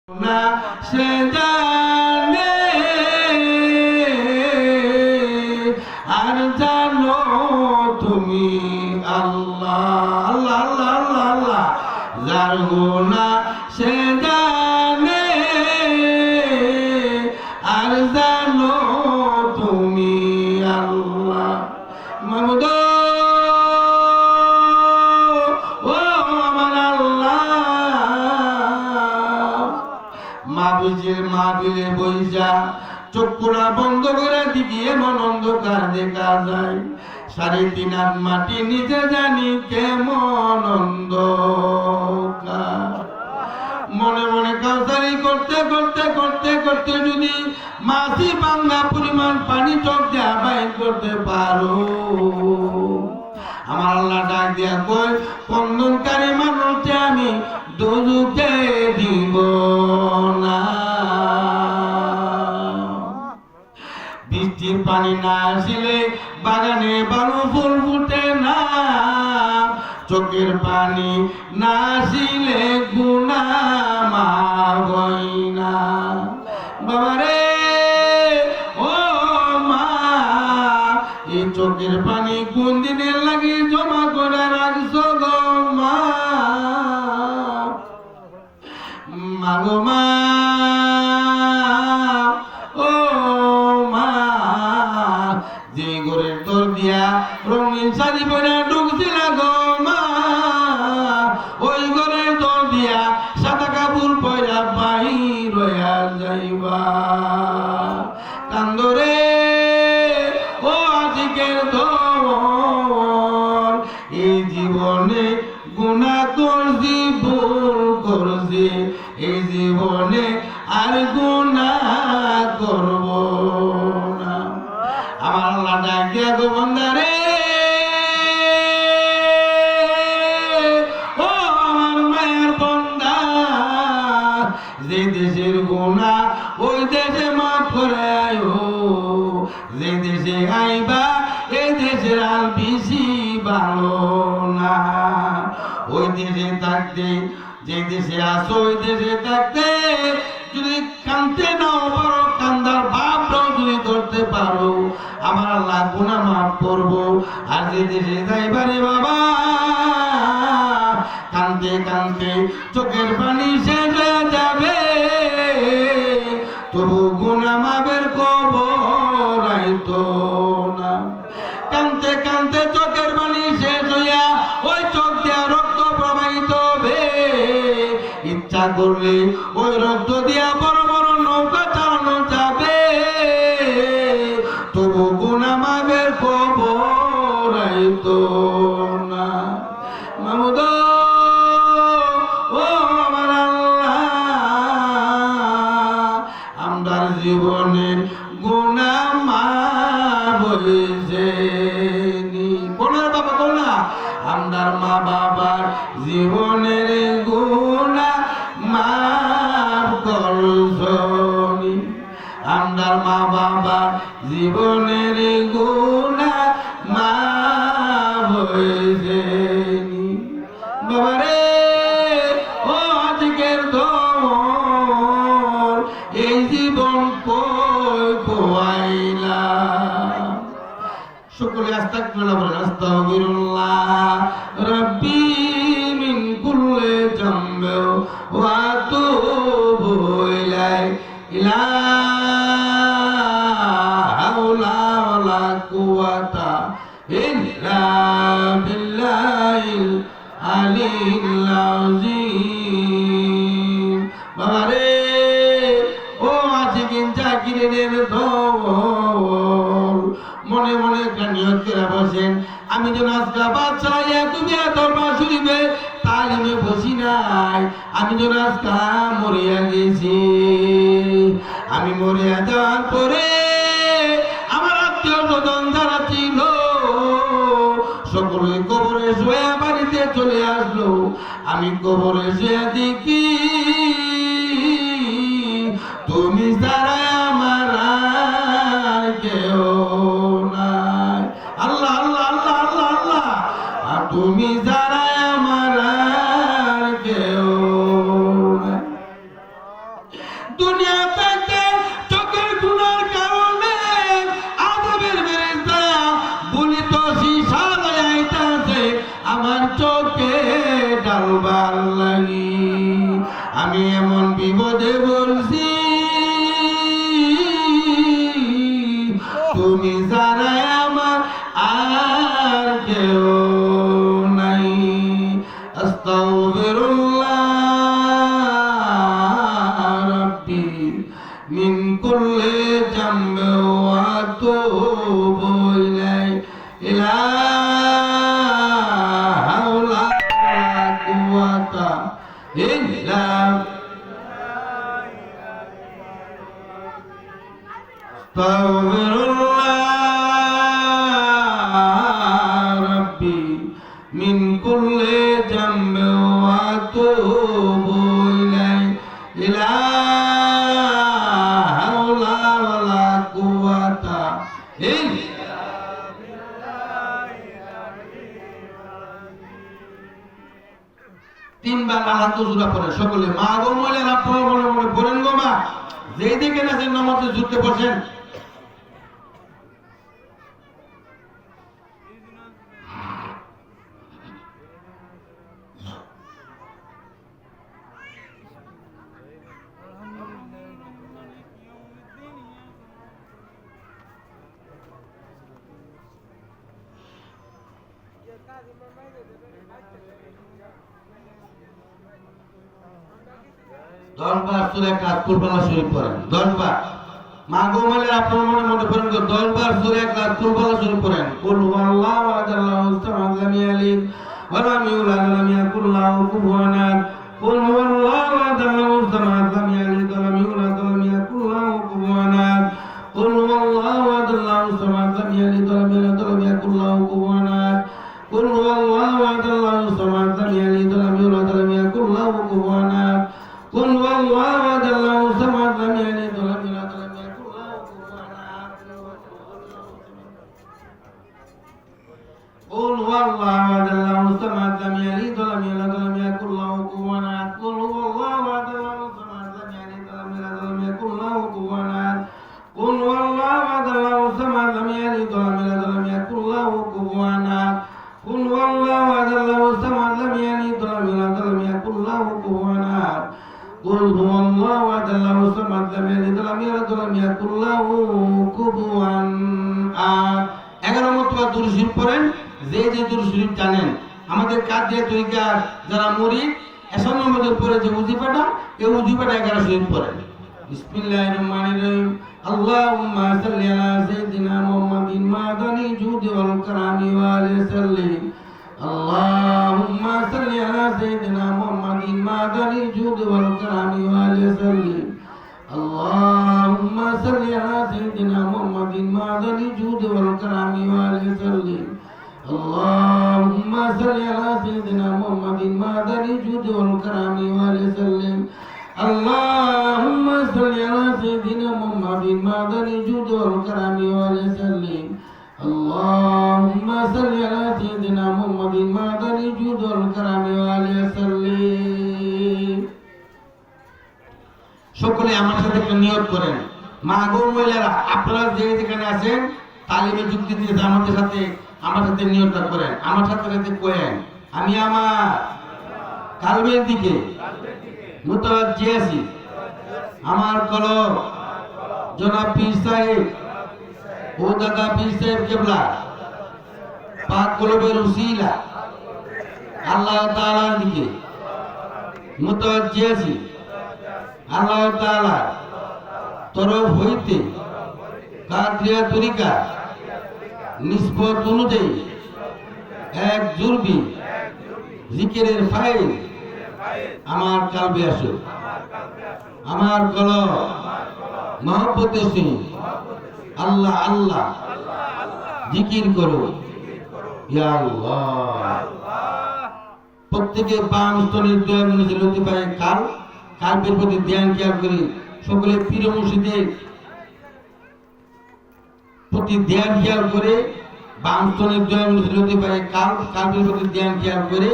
না সে জানে আর জানো তুমি আল্লাহ আল্লাহ আল্লাহ আল্লাহ আল্লাহ যার গুনাহ সে জানে আর জানো তুমি আল্লাহ মাহমুদ মাহফিলে বইসা চক্ষুরা বন্ধ করে দিবি এমন অন্ধকার দেখা যায় 3.5 হাত মাটি নিচে জানি কেমন অন্ধকার মনে মনে কাউসারি করতে করতে করতে করতে যদি মাছি ভাঙা পরিমাণ পানি চোখ দিয়া বাইর করতে পারো আমার আল্লাহ ডাক দিয়া কই কন্দনকারী মানুষকে আমি দুজকে দিব না বৃষ্টির পানি না আসিলে বাগানে বারো ফুল ফুটে না চোখের পানি না আসিলে গুনাহ মাফ হয় না বাবারে ও মা এই চোখের পানি কোন দিনের লাগে জমা করে রাখছো গো মা মাগো মা ও মা যে ঘরের তোর দিয়া রঙিন শাড়ি পরে ঢুকছিল গো মা ওই ঘরের তোর দিয়া সাদা কাপড় পরা বাহির হইয়া যাইবা কান্দরে ও আজকের দর এই জীবনে গুনাহ করছি ভুল করছি এই জীবনে আর গুনাহ করব না আমার আল্লাহ ডাক দিয়া গো বান্দারে ও আমার মায়ের বান্দা যে দেশের গুনাহ ওই দেশে মাফ করে আয়ো যে দেশে আইবা এই দেশের আর বেশি ভালো না ওই দেশে থাকতে যে দেশে আসো ওই দেশে থাকতে যদি কানতে নাও পারো কান্দার ভাবটাও যদি ধরতে পারো আমার আল্লাহ গুনাহ মাফ করবো আর যে দেশে যাইবারে বাবা কানতে কানতে চোখের পানি শেষ হয়ে যাবে তবু গুনাহ মাফের খবর আইতো না কানতে কানতে চোখের পানি শেষ হইয়া ওই চোখ দিয়া রক্ত প্রবাহিত হবে ইচ্ছা করলে ওই রক্ত দিয়া বড় বড় নৌকা চালানো যাবে তবু গুনাহ মাফের খবর আইতো না মাহমুদ ও আমার আল্লাহ আমার জীবনের গুনাহ মাফ হইছে নি কোনের বাবা কোনা আমার মা বাবার জীবনের গুনাহ মাফ করছনি আমার মা বাবার জীবনের গুনাহ মাফ হইছে নি বাবারে ও আজকের দর এই জীবন কই কোয়াইলা সকলে আস্তাগফিরুল্লাহ বলেন আস্তাগফিরুল্লাহ রাব্বি মিন কুল্লি যামবি ওয়া আতুবু ইলাইহি লা হাওলা ওয়ালা কুওয়াতা ইল্লা বিল্লাহিল আলিয়্যিল আযীম বাবারে ও আজকে জাকিরের দল মনে মনে একটা নিয়ত করে বসেন আমি যেন আজকে বাচ্চাইয়া তুমি দরবার শরীফে তালিমে বসি নাই আমি যেন আজকে মরিয়া গেছি আমি মরিয়া যাওয়ার পরে আমার আত্মীয় স্বজন যারা ছিল সকলে কবরে শুয়ে বাড়িতে চলে আসলো আমি কবরে শুয়ে দেখি তুমি যারা আমার কেউ নাই আল্লাহ আল্লাহ আল্লাহ আল্লাহ আল্লাহ আর তুমি যারা আমার কেউ দুনিয়া থেকে চোখের গুনার কারণে আযাবের ফেরেশতা বুলিত সীসা লাগাইতাছে আমার চোখে ডালবার লাগি। আমি এমন বিপদে পড়ছি তুমি জানা আমার আর কেউ নাই। আস্তাগফিরুল্লাহ রাব্বি মিন কুল্লি যামবি ওয়া আতুবু ইলাইহি লা হাওলা ওয়ালা কুওয়াতা ইল্লা আস্তাগফিরুল্লাহ রাব্বি মিন কুল্লি যামবি ওয়া আতুবু ইলাইহি লা হাওলা ওয়ালা কুওয়াতা ইল্লা তিনবার হাত জোড়া পড়ে সকলে মা গো মহিলারা আপনারা মনে মনে পড়েন গো মা যেই দিকে নাচেন নামাজে জুড়তে বসেন। দশবার সূরা ইখলাস কুরবানা শরীফ পড়েন 10 বার। মা গো মহিলারা আপনারা মনে মনে পড়েন 10 বার সূরা ইখলাস কুরবানা শরীফ পড়েন। কুল হুয়াল্লাহু আহাদ আল্লাহু সামাদ লাম ইয়ালিদ ওয়া লাম ইউলাদ ওয়া লাম ইয়াকুল লাহু কুফুওয়ান আহাদ। কুল হুয়াল্লাহু আহাদ আল্লাহু সামাদ লাম ইয়ালিদ ওয়া লাম ইউলাদ ওয়া লাম ইয়াকুল লাহু কুফুওয়ান আহাদ। কুল হুয়াল্লাহু আহাদ আল্লাহু সামাদ লাম ইয়ালিদ ওয়া লাম ইউলাদ ওয়া লাম ইয়াকুল লাহু কুফুওয়ান আহাদ। কুল হুয়াল্লাহু আহাদ আল্লাহু সামাদ লাম ইয়ালিদ ওয়া লাম ইউলাদ ওয়া লাম ইয়াকুল লাহু কুফুওয়ান আহাদ। قل والله احد الله الصمد لم يلد ولم يولد ولم يكن له كفوا احد قل والله احد الله الصمد لم يلد ولم يولد ولم يكن له كفوا احد قل والله احد الله الصمد لم يلد ولم يولد ولم يكن له كفوا احد قل والله احد الله الصمد لم يلد ولم يولد ولم يكن له كفوا احد قل والله احد الله الصمد لم يلد ولم يولد ولم يكن له كفوا احد قل هو الله احد الله الصمد لم يلد ولم يولد ولم يكن له كفوا احد। 11 মরতবা দুরূদ শরীফ পড়েন। যে যে দুরূদ শরীফ জানেন আমাদের কাদিয়া তরিকার যারা মুরিদ এসব নম্বরের পরে যে উজিফাটা এই উজিফাটা 11 শরীফ পড়েন। বিসমিল্লাহির রহমানির রহিম আল্লাহুম্মা সাল্লি আলা সাইয়্যিদিনা মুহাম্মাদিন মাদানি জুদি ওয়াল কারামি ওয়া আলিহি সাল্লিম। اللهم صل على سيدنا محمد معدن الجود والكرم والسلم. اللهم صل على سيدنا محمد معدن الجود والكرم والسلم. اللهم صل على سيدنا محمد معدن الجود والكرم والسلم. اللهم صل على سيدنا محمد معدن الجود والكرم والسلم. اللهم صل على سيدنا محمد معدن الجود والكرم والسلم. সকলে আমার সাথে একটা নিয়ত করেন। মা গো মহিলারা আপনারা যে যেখানে আছেন তালিমে যুক্তি দিয়ে আমাদের সাথে আমার সাথে নিয়তটা করেন। আমার সাথে সাথে কোয়েন আমি আমার কালবের দিকে মুতাওয়াজ্জি আছি। আমার কলব জনাব পীর সাহেব ও দাদা পীর সাহেব কেবলা পাক কলবের উসিলা আল্লাহ তাআলার দিকে মুতাওয়াজ্জি আছি। আল্লাহ তাআলা তরফ হইতে কাদরিয়া তরিকা নিসবত অনুযায়ী এক জুরবি জিকিরের ফাইল আমার কালবে আসুক। আমার কলব মহব্বতে শুনি আল্লাহ আল্লাহ জিকির করো ইয়া আল্লাহ। প্রত্যেকে বাম স্তনের দোয়া মনে লতিফায়ে কালবের প্রতি ধ্যান খেয়াল করি। সকলে পীর মুর্শিদের প্রতি ধ্যান খেয়াল করে বাম স্তনের দোয়া মনে লতিফায়ে কালবের প্রতি ধ্যান খেয়াল করে